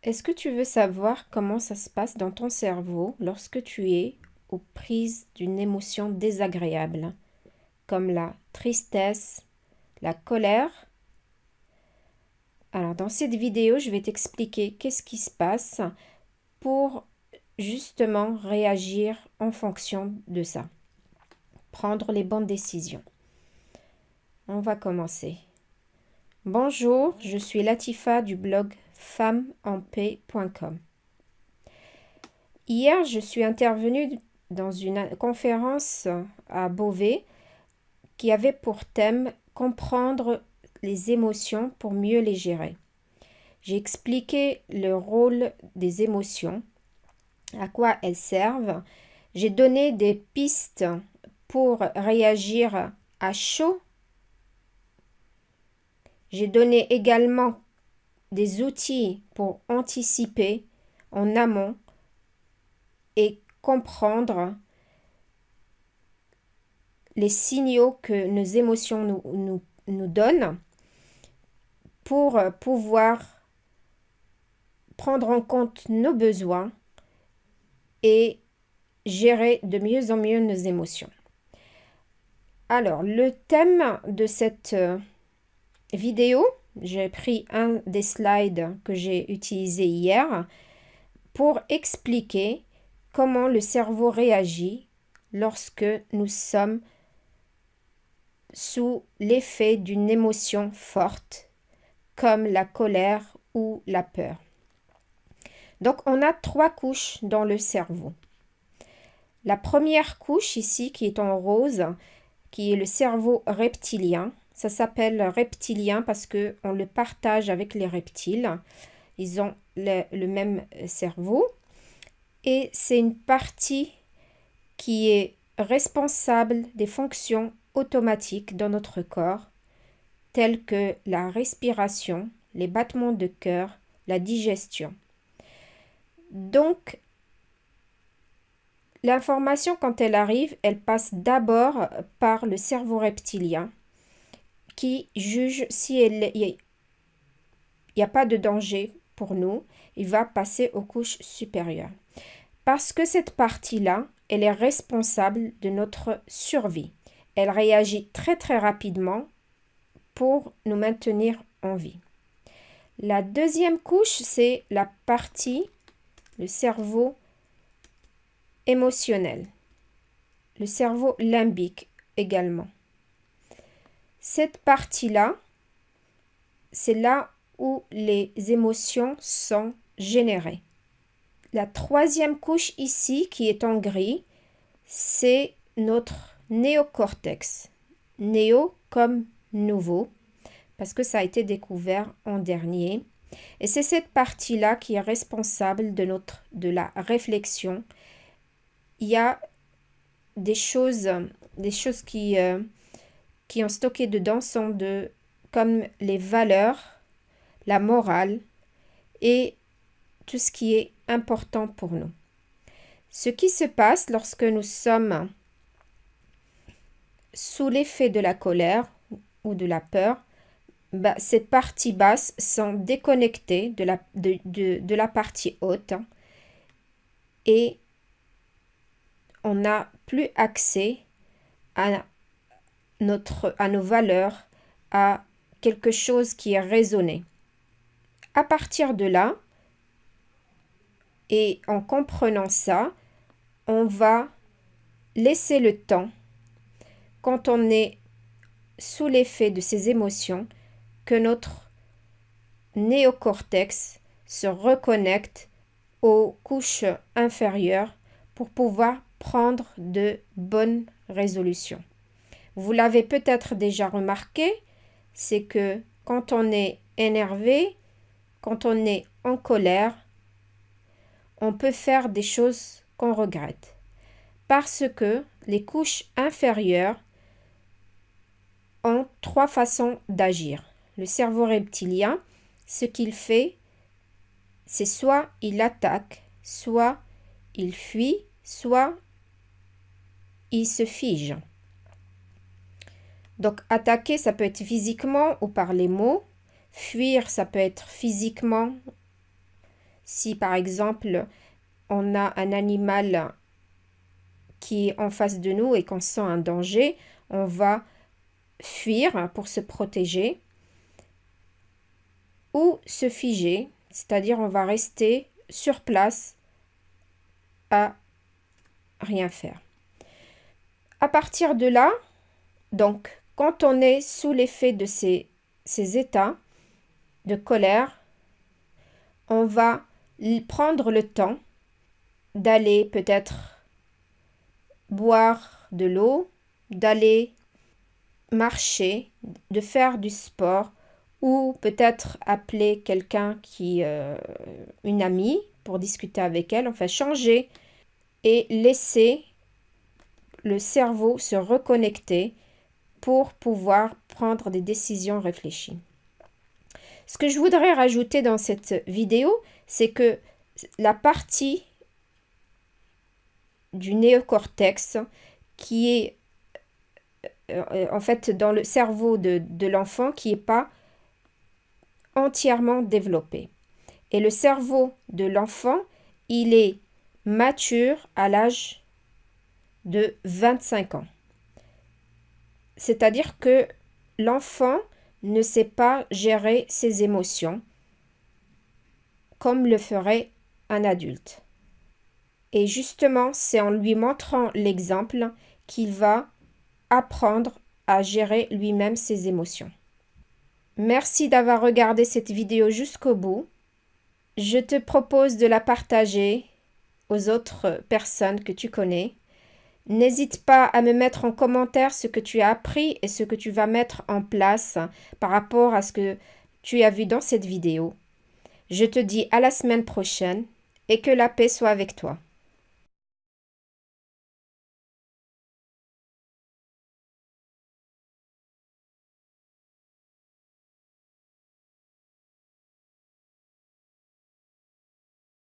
Est-ce que tu veux savoir comment ça se passe dans ton cerveau lorsque tu es aux prises d'une émotion désagréable, comme la tristesse, la colère? Alors, dans cette vidéo, je vais t'expliquer qu'est-ce qui se passe pour justement réagir en fonction de ça, prendre les bonnes décisions. On va commencer. Bonjour, je suis Latifa du blog femmesenpaix.com. Hier, je suis intervenue dans une conférence à Beauvais qui avait pour thème comprendre les émotions pour mieux les gérer. J'ai expliqué le rôle des émotions, à quoi elles servent. J'ai donné des pistes pour réagir à chaud. J'ai donné également des outils pour anticiper en amont et comprendre les signaux que nos émotions nous donnent pour pouvoir prendre en compte nos besoins et gérer de mieux en mieux nos émotions. Alors, le thème de cette vidéo, j'ai pris un des slides que j'ai utilisé hier pour expliquer comment le cerveau réagit lorsque nous sommes sous l'effet d'une émotion forte, comme la colère ou la peur. Donc, on a 3 couches dans le cerveau. La première couche ici, qui est en rose, qui est le cerveau reptilien. Ça s'appelle reptilien parce qu'on le partage avec les reptiles. Ils ont le même cerveau. Et c'est une partie qui est responsable des fonctions automatiques dans notre corps, telles que la respiration, les battements de cœur, la digestion. Donc, l'information, quand elle arrive, elle passe d'abord par le cerveau reptilien qui juge si il n'y a pas de danger pour nous, il va passer aux couches supérieures. Parce que cette partie-là, elle est responsable de notre survie. Elle réagit très très rapidement pour nous maintenir en vie. La deuxième couche, c'est la partie, le cerveau émotionnel, le cerveau limbique également. Cette partie-là, c'est là où les émotions sont générées. La troisième couche ici, qui est en gris, c'est notre néocortex. Néo comme nouveau, parce que ça a été découvert en dernier. Et c'est cette partie-là qui est responsable de la réflexion. Il y a des choses qui ont stocké dedans sont comme les valeurs, la morale et tout ce qui est important pour nous. Ce qui se passe lorsque nous sommes sous l'effet de la colère ou de la peur, ces parties basses sont déconnectées de la partie haute et on n'a plus accès à nos valeurs, à quelque chose qui est raisonné. À partir de là, et en comprenant ça, on va laisser le temps, quand on est sous l'effet de ces émotions, que notre néocortex se reconnecte aux couches inférieures pour pouvoir prendre de bonnes résolutions. Vous l'avez peut-être déjà remarqué, c'est que quand on est énervé, quand on est en colère, on peut faire des choses qu'on regrette. Parce que les couches inférieures ont 3 façons d'agir. Le cerveau reptilien, ce qu'il fait, c'est soit il attaque, soit il fuit, soit il se fige. Donc attaquer, ça peut être physiquement ou par les mots. Fuir, ça peut être physiquement, Si par exemple on a un animal qui est en face de nous et qu'on sent un danger, on va fuir pour se protéger ou se figer, c'est-à-dire on va rester sur place à rien faire. À partir de là, donc, quand on est sous l'effet de ces états de colère, on va prendre le temps d'aller peut-être boire de l'eau, d'aller marcher, de faire du sport ou peut-être appeler quelqu'un une amie pour discuter avec elle, enfin changer et laisser le cerveau se reconnecter pour pouvoir prendre des décisions réfléchies. Ce que je voudrais rajouter dans cette vidéo, c'est que la partie du néocortex qui est en fait dans le cerveau de l'enfant qui n'est pas entièrement développée. Et le cerveau de l'enfant, il est mature à l'âge de 25 ans. C'est-à-dire que l'enfant ne sait pas gérer ses émotions comme le ferait un adulte. Et justement, c'est en lui montrant l'exemple qu'il va apprendre à gérer lui-même ses émotions. Merci d'avoir regardé cette vidéo jusqu'au bout. Je te propose de la partager aux autres personnes que tu connais. N'hésite pas à me mettre en commentaire ce que tu as appris et ce que tu vas mettre en place par rapport à ce que tu as vu dans cette vidéo. Je te dis à la semaine prochaine et que la paix soit avec toi.